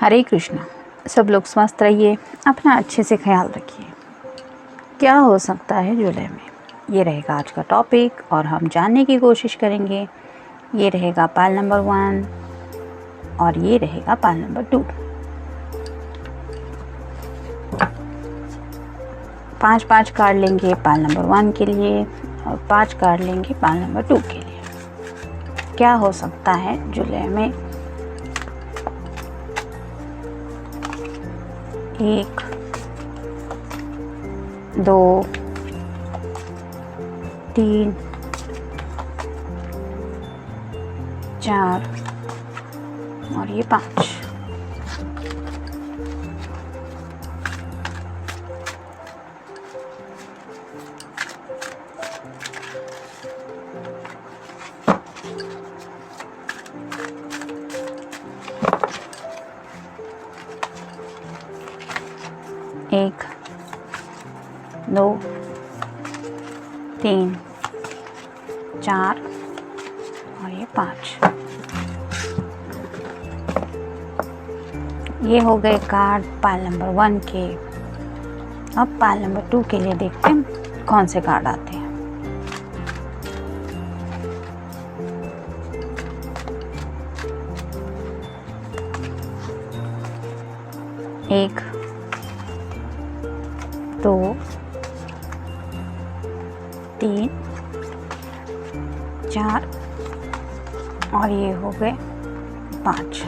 हरे कृष्णा। सब लोग स्वस्थ रहिए, अपना अच्छे से ख्याल रखिए। क्या हो सकता है जुलाई में, ये रहेगा आज का टॉपिक और हम जानने की कोशिश करेंगे। ये रहेगा पाल नंबर 1 और ये रहेगा पाल नंबर 2। 5-5 कार्ड लेंगे पाल नंबर 1 के लिए और 5 कार्ड लेंगे पाल नंबर 2 के लिए। क्या हो सकता है जुलाई में? 1 2 3 4 और ये 5। एक 2 3 4 और ये 5। ये हो गए कार्ड पाल नंबर 1 के। अब पाल नंबर 2 के लिए देखते हैं कौन से कार्ड आते हैं। एक 2 3 4 और ये हो गए 5।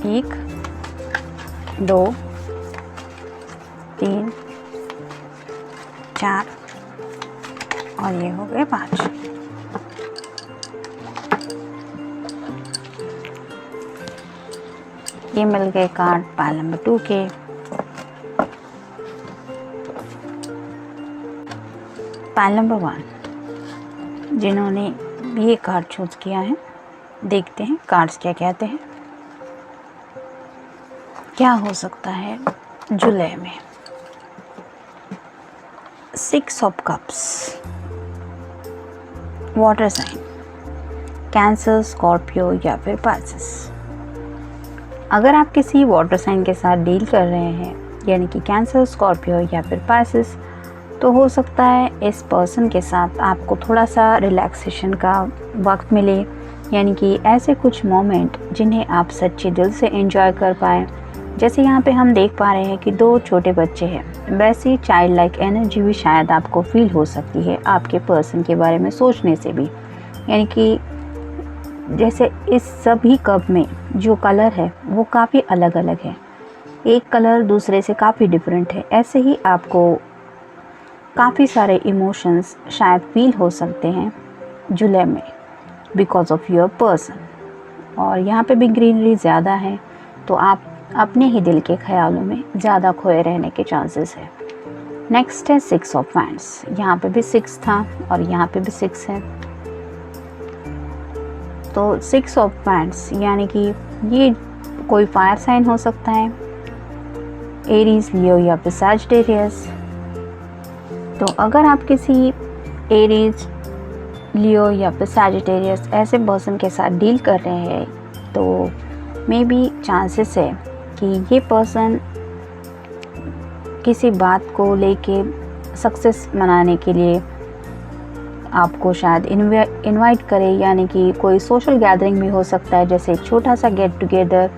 एक 2 3 4 और ये हो गए 5। ये मिल गए कार्ड पाल नंबर 2 के। पाल नंबर 1 जिन्होंने ये कार्ड चूज किया है, देखते हैं कार्ड्स क्या कहते हैं। क्या हो सकता है जुलाई में? 6 of cups, water sign, Cancer, Scorpio या फिर पाइसेस। अगर आप किसी वाटर साइन के साथ डील कर रहे हैं, यानी कि कैंसर, स्कॉर्पियो या फिर पाइसेस, तो हो सकता है इस पर्सन के साथ आपको थोड़ा सा रिलैक्सेशन का वक्त मिले, यानी कि ऐसे कुछ मोमेंट जिन्हें आप सच्चे दिल से एंजॉय कर पाएँ। जैसे यहाँ पे हम देख पा रहे हैं कि 2 छोटे बच्चे हैं, वैसी चाइल्ड लाइक एनर्जी भी शायद आपको फील हो सकती है आपके पर्सन के बारे में सोचने से भी। यानी कि जैसे इस सभी कप में जो कलर है वो काफ़ी अलग अलग है, एक कलर दूसरे से काफ़ी डिफरेंट है। ऐसे ही आपको काफ़ी सारे इमोशंस शायद फील हो सकते हैं जुलाई में बिकॉज ऑफ योर पर्सन। और यहाँ पे भी ग्रीनरी ज़्यादा है, तो आप अपने ही दिल के ख्यालों में ज़्यादा खोए रहने के चांसेस है। नेक्स्ट है 6 ऑफ वैंड्स। यहाँ पे भी 6 था और यहाँ पे भी 6 है। तो 6 ऑफ वैंड्स यानी कि ये कोई फायर साइन हो सकता है, एरीज, लियो या फिर सैजिटेरियस। तो अगर आप किसी एरीज, लियो या फिर सैजिटेरियस ऐसे पर्सन के साथ डील कर रहे हैं, तो मे बी चांसेस है कि ये पर्सन किसी बात को लेके सक्सेस मनाने के लिए आपको शायद इनवाइट करे, यानी कि कोई सोशल गैदरिंग भी हो सकता है, जैसे छोटा सा गेट टुगेदर।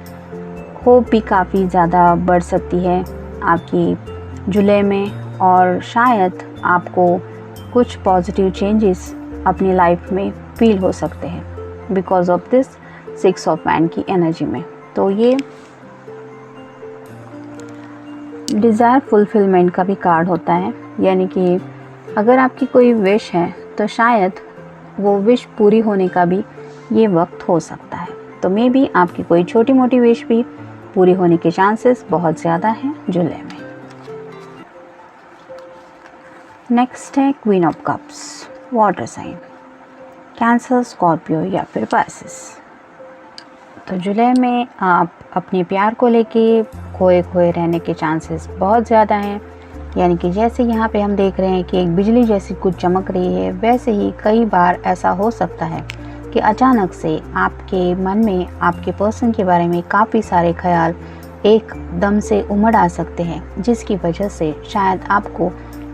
होप भी काफ़ी ज़्यादा बढ़ सकती है आपकी जुलाई में, और शायद आपको कुछ पॉजिटिव चेंजेस अपनी लाइफ में फील हो सकते हैं because of this 6 of wand की एनर्जी में। तो ये डिज़ायर फुलफिलमेंट का भी कार्ड होता है, यानी कि अगर आपकी कोई विश है तो शायद वो विश पूरी होने का भी ये वक्त हो सकता है। तो मे बी आपकी कोई छोटी मोटी विश भी पूरी होने के चांसेस बहुत ज़्यादा हैं जुलाई में। नेक्स्ट है queen of cups, water sign, Cancer, Scorpio या फिर पाइसेस। तो जुलाई में आप अपने प्यार को लेके खोए खोए रहने के चांसेस बहुत ज़्यादा हैं। यानी कि जैसे यहाँ पे हम देख रहे हैं कि एक बिजली जैसी कुछ चमक रही है, वैसे ही कई बार ऐसा हो सकता है कि अचानक से आपके मन में आपके पर्सन के बारे में काफ़ी सारे ख्याल एकदम से उमड़ आ सकते हैं, जिसकी वजह से शायद आपको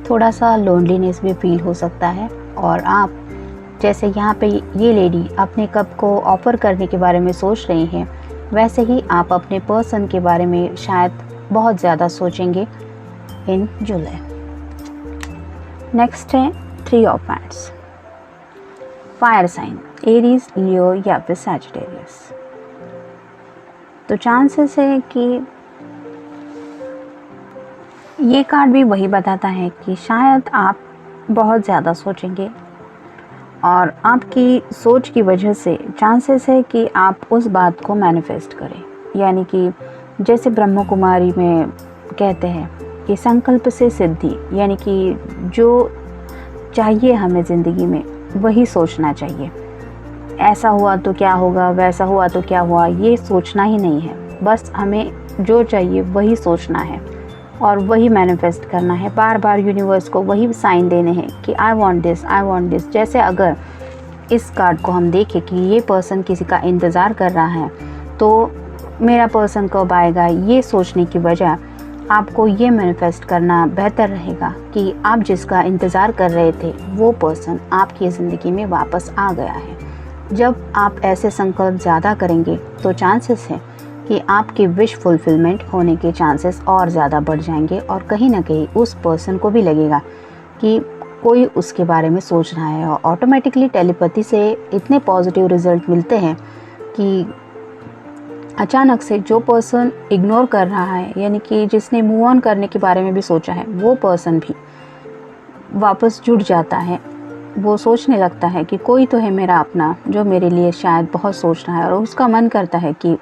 थोड़ा सा लोनलीनेस भी फील हो सकता है। और आप जैसे यहाँ पे ये लेडी अपने कप को ऑफर करने के बारे में सोच रही हैं, वैसे ही आप अपने पर्सन के बारे में शायद बहुत ज़्यादा सोचेंगे इन जुलाई। नेक्स्ट है 3 of wands, fire sign, Aries, Leo या फिर सैजिटेरियस। तो चांसेस है कि ये कार्ड भी वही बताता है कि शायद आप बहुत ज़्यादा सोचेंगे और आपकी सोच की वजह से चांसेस है कि आप उस बात को मैनिफेस्ट करें। यानी कि जैसे ब्रह्म कुमारी में कहते हैं कि संकल्प से सिद्धि, यानी कि जो चाहिए हमें ज़िंदगी में वही सोचना चाहिए। ऐसा हुआ तो क्या होगा, वैसा हुआ तो क्या हुआ, ये सोचना ही नहीं है। बस हमें जो चाहिए वही सोचना है और वही मैनिफेस्ट करना है। बार बार यूनिवर्स को वही साइन देने हैं कि I want this, I want this. जैसे अगर इस कार्ड को हम देखें कि ये पर्सन किसी का इंतज़ार कर रहा है, तो मेरा पर्सन कब आएगा, ये सोचने की बजाय आपको ये मैनिफेस्ट करना बेहतर रहेगा कि आप जिसका इंतज़ार कर रहे थे वो पर्सन आपकी ज़िंदगी में वापस आ गया है। जब आप ऐसे संकल्प ज़्यादा करेंगे तो चांसेस है कि आपकी विश फुलफिलमेंट होने के चांसेस और ज़्यादा बढ़ जाएंगे और कहीं ना कहीं उस पर्सन को भी लगेगा कि कोई उसके बारे में सोच रहा है। और ऑटोमेटिकली टेलीपैथी से इतने पॉजिटिव रिजल्ट मिलते हैं कि अचानक से जो पर्सन इग्नोर कर रहा है, यानी कि जिसने मूव ऑन करने के बारे में भी सोचा है, वो पर्सन भी वापस जुड़ जाता है। वो सोचने लगता है कि कोई तो है मेरा अपना जो मेरे लिए शायद बहुत सोच रहा है, और उसका मन करता है कि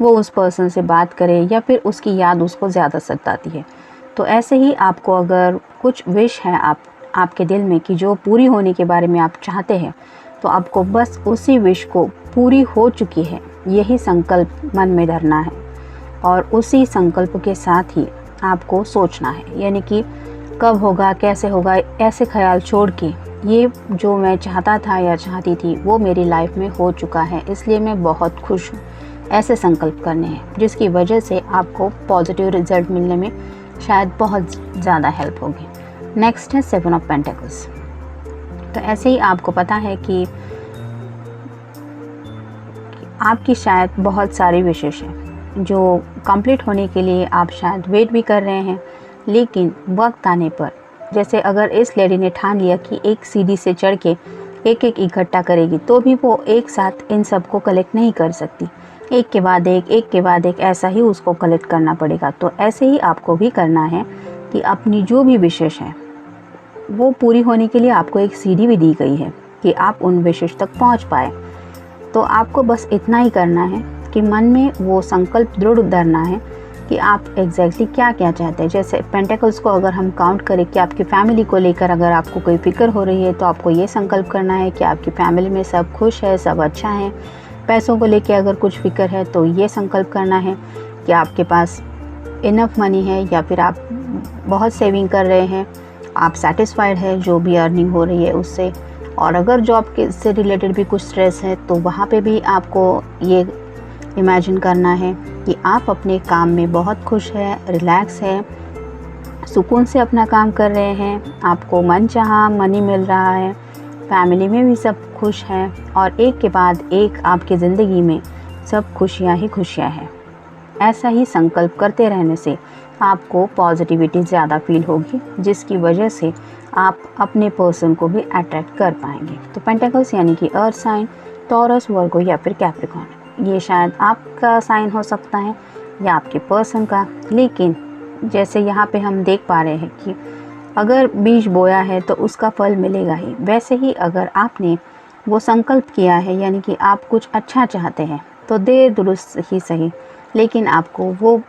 वो उस पर्सन से बात करे या फिर उसकी याद उसको ज़्यादा सताती है। तो ऐसे ही आपको अगर कुछ विश है आपके दिल में कि जो पूरी होने के बारे में आप चाहते हैं, तो आपको बस उसी विश को पूरी हो चुकी है यही संकल्प मन में धरना है और उसी संकल्प के साथ ही आपको सोचना है। यानी कि कब होगा, कैसे होगा, ऐसे ख्याल छोड़ के ये जो मैं चाहता था या चाहती थी वो मेरी लाइफ में हो चुका है, इसलिए मैं बहुत खुश हूँ। ऐसे संकल्प करने हैं जिसकी वजह से आपको पॉजिटिव रिजल्ट मिलने में शायद बहुत ज़्यादा हेल्प होगी। नेक्स्ट है 7 ऑफ पेंटिकल्स। तो ऐसे ही आपको पता है कि आपकी शायद बहुत सारी विशेष हैं जो कंप्लीट होने के लिए आप शायद वेट भी कर रहे हैं, लेकिन वक्त आने पर, जैसे अगर इस लेडी ने ठान लिया कि एक सीढ़ी से चढ़ के एक एक इकट्ठा करेगी, तो भी वो एक साथ इन सब को कलेक्ट नहीं कर सकती। एक के बाद एक ऐसा ही उसको कलेक्ट करना पड़ेगा। तो ऐसे ही आपको भी करना है कि अपनी जो भी विशेष है वो पूरी होने के लिए आपको एक सीढ़ी भी दी गई है कि आप उन विशेष तक पहुंच पाए। तो आपको बस इतना ही करना है कि मन में वो संकल्प दृढ़ धरना है कि आप एग्जैक्टली क्या क्या चाहते हैं। जैसे पेंटिकल्स को अगर हम काउंट करें कि आपकी फैमिली को लेकर अगर आपको कोई फिक्र हो रही है, तो आपको ये संकल्प करना है कि आपकी फैमिली में सब खुश है, सब अच्छा है। पैसों को लेकर अगर कुछ फिक्र है तो ये संकल्प करना है कि आपके पास इनफ मनी है या फिर आप बहुत सेविंग कर रहे हैं, आप सेटिस्फाइड है जो भी अर्निंग हो रही है उससे। और अगर जॉब के से रिलेटेड भी कुछ स्ट्रेस है तो वहाँ पे भी आपको ये इमेजिन करना है कि आप अपने काम में बहुत खुश है, रिलैक्स है, सुकून से अपना काम कर रहे हैं, आपको मन चाहा मनी मिल रहा है, फैमिली में भी सब खुश हैं और एक के बाद एक आपकी ज़िंदगी में सब खुशियाँ ही खुशियाँ हैं। ऐसा ही संकल्प करते रहने से आपको पॉजिटिविटी ज़्यादा फील होगी, जिसकी वजह से आप अपने पर्सन को भी अट्रैक्ट कर पाएंगे। तो पेंटिकल्स यानी कि अर्थ साइन, टॉरस, वर्गो या फिर कैप्रिकॉर्न, ये शायद आपका साइन हो सकता है या आपके पर्सन का। लेकिन जैसे यहाँ पे हम देख पा रहे हैं कि अगर बीज बोया है तो उसका फल मिलेगा ही, वैसे ही अगर आपने वो संकल्प किया है यानी कि आप कुछ अच्छा चाहते हैं, तो देर दुरुस्त ही सही, लेकिन आपको वो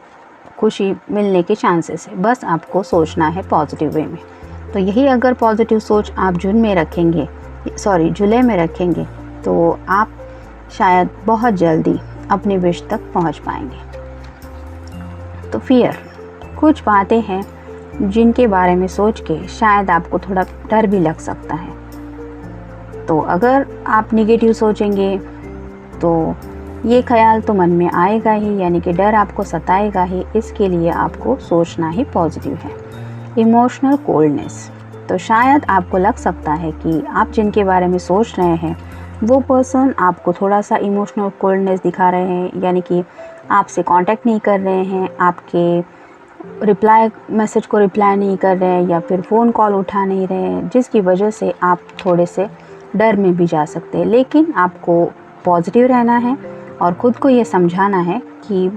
खुशी मिलने के चांसेस है। बस आपको सोचना है पॉजिटिव वे में। तो यही अगर पॉजिटिव सोच आप जुलाई में रखेंगे तो आप शायद बहुत जल्दी अपने विश तक पहुंच पाएंगे। तो फियर, कुछ बातें हैं जिनके बारे में सोच के शायद आपको थोड़ा डर भी लग सकता है। तो अगर आप निगेटिव सोचेंगे तो ये ख्याल तो मन में आएगा ही, यानी कि डर आपको सताएगा ही। इसके लिए आपको सोचना ही पॉजिटिव है। इमोशनल कोल्डनेस, तो शायद आपको लग सकता है कि आप जिनके बारे में सोच रहे हैं वो पर्सन आपको थोड़ा सा इमोशनल कोल्डनेस दिखा रहे हैं, यानी कि आपसे कांटेक्ट नहीं कर रहे हैं, आपके मैसेज को रिप्लाई नहीं कर रहे हैं, या फिर फ़ोन कॉल उठा नहीं रहे हैं, जिसकी वजह से आप थोड़े से डर में भी जा सकते हैं। लेकिन आपको पॉजिटिव रहना है और ख़ुद को ये समझाना है कि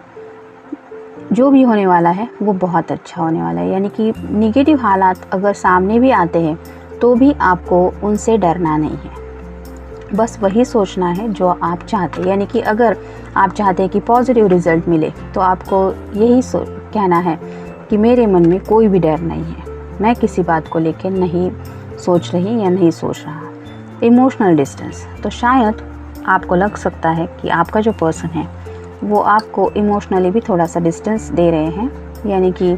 जो भी होने वाला है वो बहुत अच्छा होने वाला है। यानी कि निगेटिव हालात अगर सामने भी आते हैं तो भी आपको उनसे डरना नहीं है, बस वही सोचना है जो आप चाहते हैं। यानी कि अगर आप चाहते हैं कि पॉजिटिव रिज़ल्ट मिले तो आपको यही कहना है कि मेरे मन में कोई भी डर नहीं है, मैं किसी बात को लेकर नहीं सोच रही या नहीं सोच रहा। इमोशनल डिस्टेंस, तो शायद आपको लग सकता है कि आपका जो पर्सन है वो आपको इमोशनली भी थोड़ा सा डिस्टेंस दे रहे हैं, यानी कि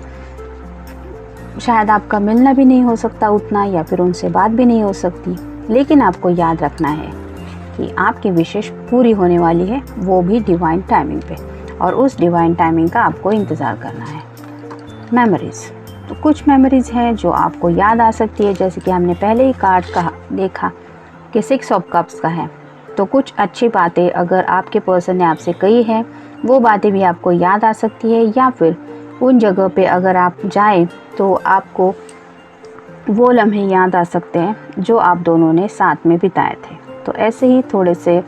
शायद आपका मिलना भी नहीं हो सकता उतना, या फिर उनसे बात भी नहीं हो सकती। लेकिन आपको याद रखना है कि आपकी विशेष पूरी होने वाली है, वो भी डिवाइन टाइमिंग पे, और उस डिवाइन टाइमिंग का आपको इंतज़ार करना है। मेमोरीज़, तो कुछ मेमोरीज़ हैं जो आपको याद आ सकती है, जैसे कि हमने पहले ही कार्ड का देखा कि 6 ऑफ कप्स का है। तो कुछ अच्छी बातें अगर आपके पर्सन ने आपसे कही है वो बातें भी आपको याद आ सकती है, या फिर उन जगह पे अगर आप जाएं तो आपको वो लम्हे याद आ सकते हैं जो आप दोनों ने साथ में बिताए थे। तो ऐसे ही थोड़े से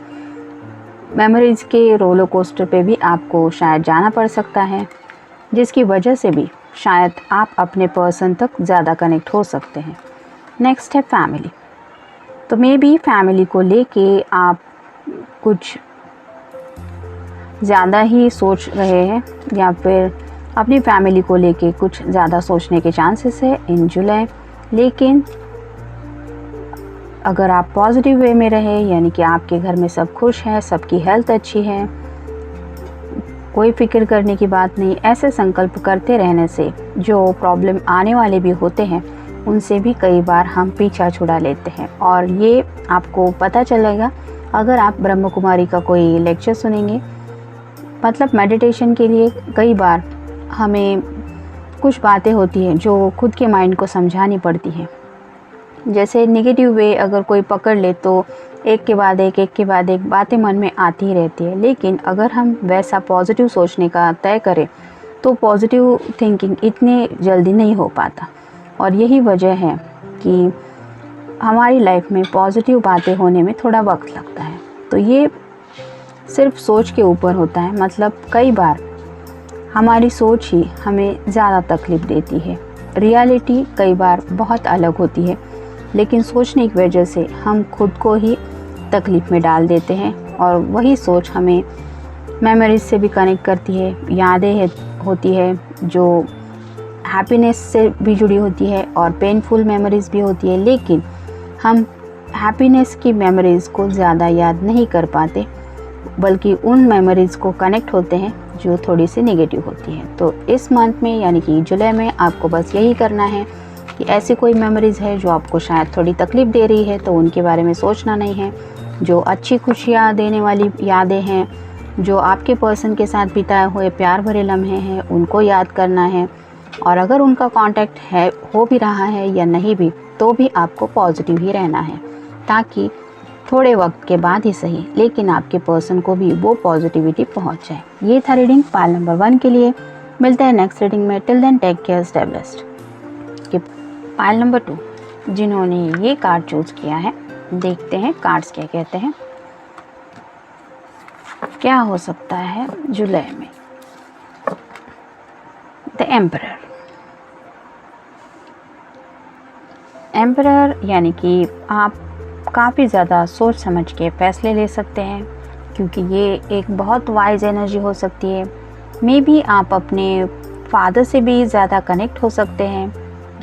मेमोरीज़ के रोलर कोस्टर पे भी आपको शायद जाना पड़ सकता है, जिसकी वजह से भी शायद आप अपने पर्सन तक ज़्यादा कनेक्ट हो सकते हैं। नेक्स्ट है फैमिली, तो मे बी फैमिली को लेके आप कुछ ज़्यादा ही सोच रहे हैं, या फिर अपनी फैमिली को लेके कुछ ज़्यादा सोचने के चांसेस है इन जुलाई। लेकिन अगर आप पॉजिटिव वे में रहे, यानी कि आपके घर में सब खुश हैं, सबकी हेल्थ अच्छी है, कोई फिक्र करने की बात नहीं, ऐसे संकल्प करते रहने से जो प्रॉब्लम आने वाले भी होते हैं उनसे भी कई बार हम पीछा छुड़ा लेते हैं। और ये आपको पता चलेगा अगर आप ब्रह्म कुमारी का कोई लेक्चर सुनेंगे। मतलब मेडिटेशन के लिए कई बार हमें कुछ बातें होती हैं जो खुद के माइंड को समझानी पड़ती हैं। जैसे नेगेटिव वे अगर कोई पकड़ ले तो एक के बाद एक बातें मन में आती ही रहती है। लेकिन अगर हम वैसा पॉजिटिव सोचने का तय करें तो पॉजिटिव थिंकिंग इतनी जल्दी नहीं हो पाता। और यही वजह है कि हमारी लाइफ में पॉजिटिव बातें होने में थोड़ा वक्त लगता है। तो ये सिर्फ सोच के ऊपर होता है। मतलब कई बार हमारी सोच ही हमें ज़्यादा तकलीफ़ देती है। रियलिटी कई बार बहुत अलग होती है, लेकिन सोचने की वजह से हम खुद को ही तकलीफ़ में डाल देते हैं। और वही सोच हमें मेमोरीज से भी कनेक्ट करती है, यादें होती है जो हैप्पीनेस से भी जुड़ी होती है, और पेनफुल मेमोरीज़ भी होती है। लेकिन हम हैप्पीनेस की मेमोरीज़ को ज़्यादा याद नहीं कर पाते, बल्कि उन मेमोरीज़ को कनेक्ट होते हैं जो थोड़ी सी नेगेटिव होती हैं। तो इस मंथ में यानी कि जुलाई में आपको बस यही करना है कि ऐसी कोई मेमोरीज़ है जो आपको शायद थोड़ी तकलीफ़ दे रही है तो उनके बारे में सोचना नहीं है। जो अच्छी खुशियाँ देने वाली यादें हैं, जो आपके पर्सन के साथ बिताए हुए प्यार भरे लम्हे हैं, उनको याद करना है। और अगर उनका कांटेक्ट है हो भी रहा है या नहीं भी, तो भी आपको पॉजिटिव ही रहना है, ताकि थोड़े वक्त के बाद ही सही लेकिन आपके पर्सन को भी वो पॉजिटिविटी पहुंच जाए। ये था रीडिंग पाइल नंबर 1 के लिए। मिलते हैं नेक्स्ट रीडिंग में। Till then take care, stay blessed. Pile number 2 जिन्होंने ये कार्ड चूज़ किया है, देखते हैं कार्ड्स क्या कहते हैं। क्या हो सकता है जुलाई में। The emperor. एम्परर यानी कि आप काफ़ी ज़्यादा सोच समझ के फ़ैसले ले सकते हैं, क्योंकि ये एक बहुत वाइज एनर्जी हो सकती है। मे बी आप अपने फादर से भी ज़्यादा कनेक्ट हो सकते हैं,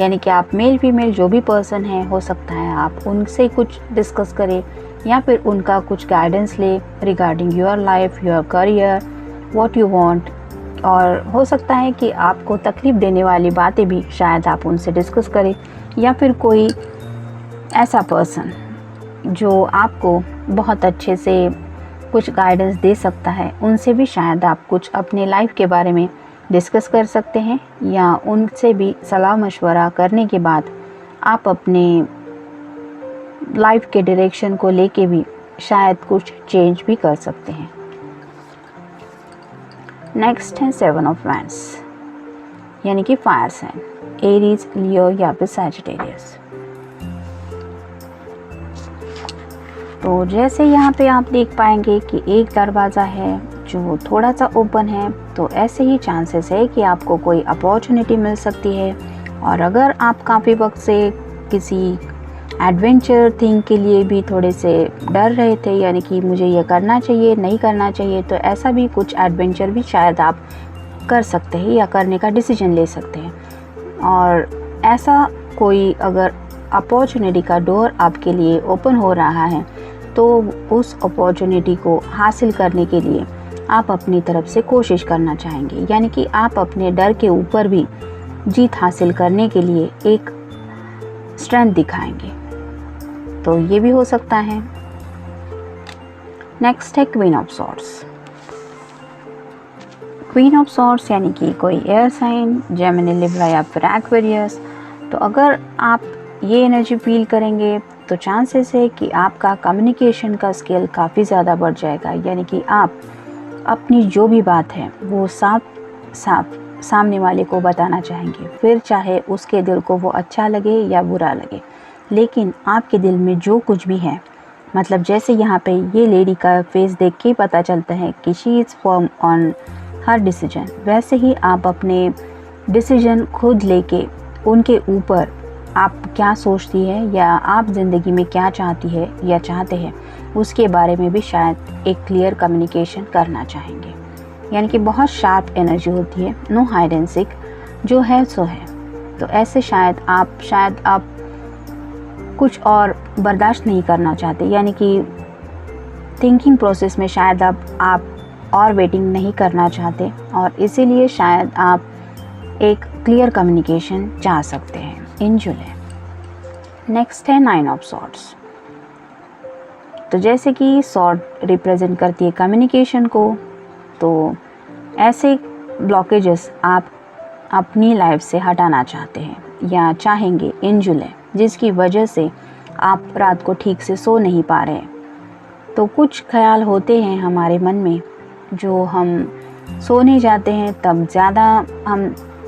यानी कि आप मेल फीमेल जो भी पर्सन है, हो सकता है आप उनसे कुछ डिस्कस करें या फिर उनका कुछ गाइडेंस ले regarding your life, your career, what you want, और हो सकता है कि आपको तकलीफ़ देने वाली बातें भी शायद आप उनसे डिस्कस करें, या फिर कोई ऐसा पर्सन जो आपको बहुत अच्छे से कुछ गाइडेंस दे सकता है, उनसे भी शायद आप कुछ अपने लाइफ के बारे में डिस्कस कर सकते हैं, या उनसे भी सलाह मशवरा करने के बाद आप अपने लाइफ के डायरेक्शन को लेके भी शायद कुछ चेंज भी कर सकते हैं। नेक्स्ट है 7 ऑफ वैंड्स, यानी कि फायर साइन, एरीज, लियो या फिर सैजिटेरियस। तो जैसे यहाँ पे आप देख पाएंगे कि एक दरवाज़ा है जो थोड़ा सा ओपन है, तो ऐसे ही चांसेस है कि आपको कोई अपॉर्चुनिटी मिल सकती है। और अगर आप काफ़ी वक्त से किसी एडवेंचर थिंग के लिए भी थोड़े से डर रहे थे, यानी कि मुझे ये करना चाहिए नहीं करना चाहिए, तो ऐसा भी कुछ एडवेंचर भी शायद आप कर सकते हैं या करने का डिसीजन ले सकते हैं। और ऐसा कोई अगर अपॉर्चुनिटी का डोर आपके लिए ओपन हो रहा है, तो उस अपॉर्चुनिटी को हासिल करने के लिए आप अपनी तरफ से कोशिश करना चाहेंगे, यानी कि आप अपने डर के ऊपर भी जीत हासिल करने के लिए एक स्ट्रेंथ दिखाएंगे। तो ये भी हो सकता है। नेक्स्ट है queen of swords. Queen of swords यानी कि कोई एयर साइन, जेमिनी, लिब्रा या फिर एक्वेरियस। तो अगर आप ये एनर्जी फील करेंगे तो चांसेस है कि आपका कम्युनिकेशन का स्किल काफ़ी ज़्यादा बढ़ जाएगा, यानी कि आप अपनी जो भी बात है वो साफ सामने वाले को बताना चाहेंगे, फिर चाहे उसके दिल को वो अच्छा लगे या बुरा लगे। लेकिन आपके दिल में जो कुछ भी है, मतलब जैसे यहाँ पे ये लेडी का फेस देख के ही पता चलता है कि she is firm on her decision, वैसे ही आप अपने डिसीजन खुद लेके उनके ऊपर आप क्या सोचती है या आप ज़िंदगी में क्या चाहती है या चाहते हैं, उसके बारे में भी शायद एक क्लियर कम्युनिकेशन करना चाहेंगे। यानी कि बहुत शार्प एनर्जी होती है, नो हाइड एंड सीक, जो है सो है। तो ऐसे शायद आप कुछ और बर्दाश्त नहीं करना चाहते, यानी कि थिंकिंग प्रोसेस में शायद आप और वेटिंग नहीं करना चाहते, और इसीलिए शायद आप एक क्लियर कम्युनिकेशन चाह सकते हैं इन जुलाई। नेक्स्ट है 9 ऑफ सॉर्ड्स। तो जैसे कि सॉर्ड रिप्रेजेंट करती है कम्युनिकेशन को, तो ऐसे ब्लॉकेजेस आप अपनी लाइफ से हटाना चाहते हैं या चाहेंगे इन जुलाई, जिसकी वजह से आप रात को ठीक से सो नहीं पा रहे हैं। तो कुछ ख्याल होते हैं हमारे मन में जो हम सोने जाते हैं तब ज़्यादा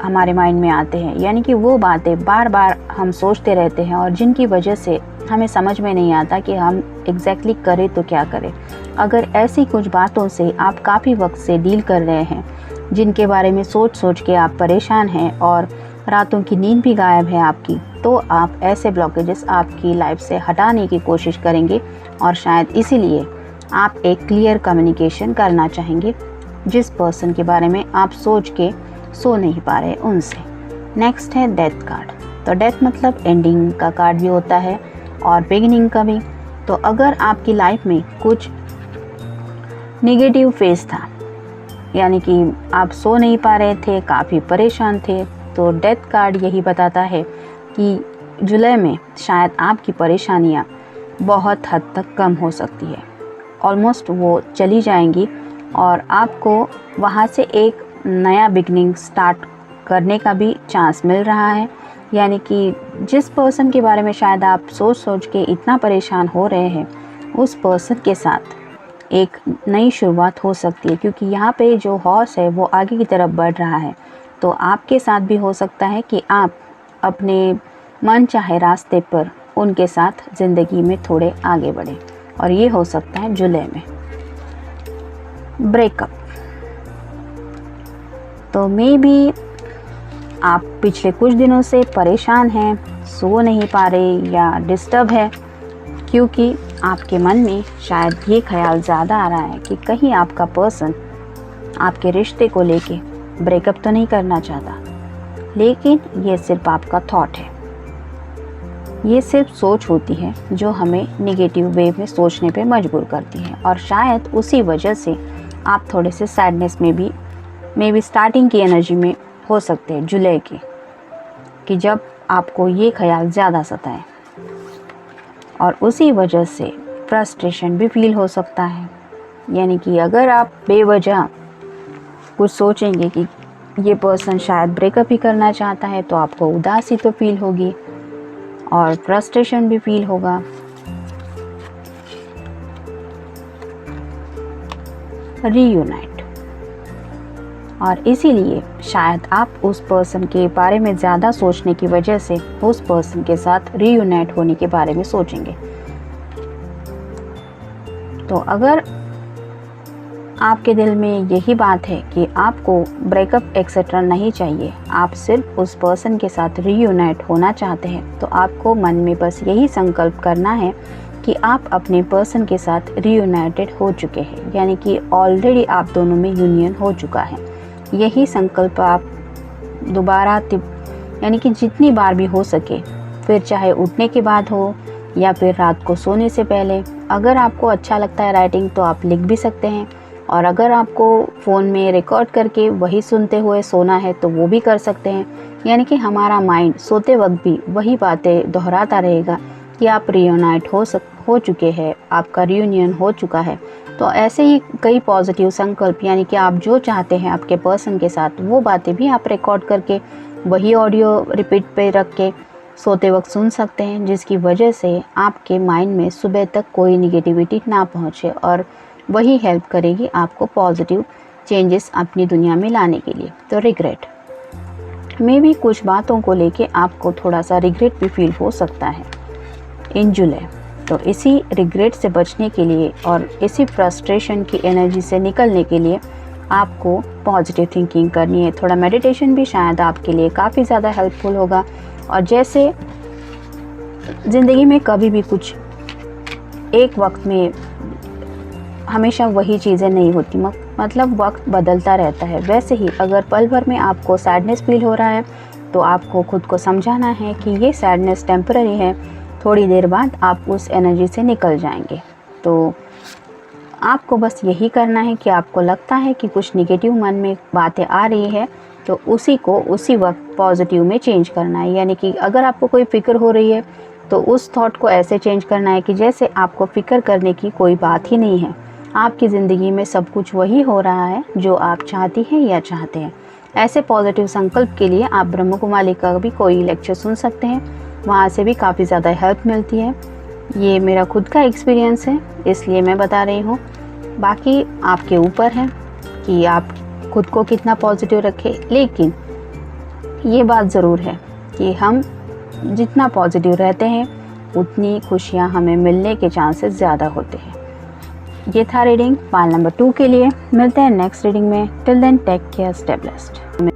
हमारे माइंड में आते हैं, यानी कि वो बातें बार बार हम सोचते रहते हैं और जिनकी वजह से हमें समझ में नहीं आता कि हम एग्जैक्टली करें तो क्या करें। अगर ऐसी कुछ बातों से आप काफ़ी वक्त से डील कर रहे हैं, जिनके बारे में सोच के आप परेशान हैं और रातों की नींद भी गायब है आपकी, तो आप ऐसे ब्लॉकेजेस आपकी लाइफ से हटाने की कोशिश करेंगे और शायद इसीलिए आप एक क्लियर कम्युनिकेशन करना चाहेंगे जिस पर्सन के बारे में आप सोच के सो नहीं पा रहे उनसे। नेक्स्ट है डेथ कार्ड। तो डेथ मतलब एंडिंग का कार्ड भी होता है और बिगिनिंग का भी। तो अगर आपकी लाइफ में कुछ नेगेटिव फेज था, यानी कि आप सो नहीं पा रहे थे, काफ़ी परेशान थे, तो डेथ कार्ड यही बताता है कि जुलाई में शायद आपकी परेशानियाँ बहुत हद तक कम हो सकती है, ऑलमोस्ट वो चली जाएंगी और आपको वहाँ से एक नया बिगनिंग स्टार्ट करने का भी चांस मिल रहा है। यानी कि जिस पर्सन के बारे में शायद आप सोच के इतना परेशान हो रहे हैं, उस पर्सन के साथ एक नई शुरुआत हो सकती है, क्योंकि यहाँ पे जो हॉर्स है वो आगे की तरफ बढ़ रहा है। तो आपके साथ भी हो सकता है कि आप अपने मन चाहे रास्ते पर उनके साथ ज़िंदगी में थोड़े आगे बढ़ें, और ये हो सकता है जुलाई में। ब्रेकअप। तो मे बी आप पिछले कुछ दिनों से परेशान हैं, सो नहीं पा रहे या डिस्टर्ब है, क्योंकि आपके मन में शायद ये ख्याल ज़्यादा आ रहा है कि कहीं आपका पर्सन आपके रिश्ते को लेके ब्रेकअप तो नहीं करना चाहता। लेकिन ये सिर्फ आपका थॉट है, ये सिर्फ सोच होती है जो हमें नेगेटिव वे में सोचने पे मजबूर करती है, और शायद उसी वजह से आप थोड़े से सैडनेस में भी मे बी स्टार्टिंग की एनर्जी में हो सकते हैं जुलाई की, कि जब आपको ये ख्याल ज़्यादा सताए और उसी वजह से फ्रस्ट्रेशन भी फील हो सकता है। यानी कि अगर आप बेवजह कुछ सोचेंगे कि ये पर्सन शायद ब्रेकअप ही करना चाहता है, तो आपको उदासी तो फील होगी और फ्रस्ट्रेशन भी फील होगा। रीयूनाइट, और इसीलिए शायद आप उस पर्सन के बारे में ज़्यादा सोचने की वजह से उस पर्सन के साथ रीयूनाइट होने के बारे में सोचेंगे। तो अगर आपके दिल में यही बात है कि आपको ब्रेकअप एक्सेट्रा नहीं चाहिए, आप सिर्फ उस पर्सन के साथ रीयूनाइट होना चाहते हैं, तो आपको मन में बस यही संकल्प करना है कि आप अपने पर्सन के साथ रीयूनाइटेड हो चुके हैं, यानी कि ऑलरेडी आप दोनों में यूनियन हो चुका है। यही संकल्प आप दोबारा यानी कि जितनी बार भी हो सके, फिर चाहे उठने के बाद हो या फिर रात को सोने से पहले। अगर आपको अच्छा लगता है राइटिंग तो आप लिख भी सकते हैं, और अगर आपको फ़ोन में रिकॉर्ड करके वही सुनते हुए सोना है तो वो भी कर सकते हैं। यानी कि हमारा माइंड सोते वक्त भी वही बातें दोहराता रहेगा कि आप रीयूनाइट हो चुके हैं, आपका रियूनियन हो चुका है। तो ऐसे ही कई पॉजिटिव संकल्प, यानी कि आप जो चाहते हैं आपके पर्सन के साथ, वो बातें भी आप रिकॉर्ड करके वही ऑडियो रिपीट पे रख के सोते वक्त सुन सकते हैं, जिसकी वजह से आपके माइंड में सुबह तक कोई निगेटिविटी ना पहुँचे, और वही हेल्प करेगी आपको पॉजिटिव चेंजेस अपनी दुनिया में लाने के लिए। तो रिग्रेट में भी कुछ बातों को लेके आपको थोड़ा सा रिग्रेट भी फील हो सकता है इन जुलाई। तो इसी रिग्रेट से बचने के लिए और इसी फ्रस्ट्रेशन की एनर्जी से निकलने के लिए आपको पॉजिटिव थिंकिंग करनी है। थोड़ा मेडिटेशन भी शायद आपके लिए काफ़ी ज़्यादा हेल्पफुल होगा। और जैसे ज़िंदगी में कभी भी कुछ एक वक्त में हमेशा वही चीज़ें नहीं होती, मतलब वक्त बदलता रहता है। वैसे ही अगर पल भर में आपको सैडनेस फील हो रहा है तो आपको खुद को समझाना है कि ये सैडनेस टेम्पररी है, थोड़ी देर बाद आप उस एनर्जी से निकल जाएंगे। तो आपको बस यही करना है कि आपको लगता है कि कुछ निगेटिव मन में बातें आ रही है तो उसी को उसी वक्त पॉजिटिव में चेंज करना है। यानी कि अगर आपको कोई फ़िक्र हो रही है तो उस थॉट को ऐसे चेंज करना है कि जैसे आपको फ़िक्र करने की कोई बात ही नहीं है। आपकी ज़िंदगी में सब कुछ वही हो रहा है जो आप चाहती हैं या चाहते हैं। ऐसे पॉजिटिव संकल्प के लिए आप ब्रह्म कुमारी का भी कोई लेक्चर सुन सकते हैं, वहाँ से भी काफ़ी ज़्यादा हेल्प मिलती है। ये मेरा खुद का एक्सपीरियंस है इसलिए मैं बता रही हूँ, बाकी आपके ऊपर है कि आप खुद को कितना पॉजिटिव रखें। लेकिन ये बात ज़रूर है कि हम जितना पॉजिटिव रहते हैं उतनी खुशियाँ हमें मिलने के चांसेस ज़्यादा होते हैं। ये था रीडिंग पाल नंबर 2 के लिए। मिलते हैं नेक्स्ट रीडिंग में। Till then take care, stay blessed.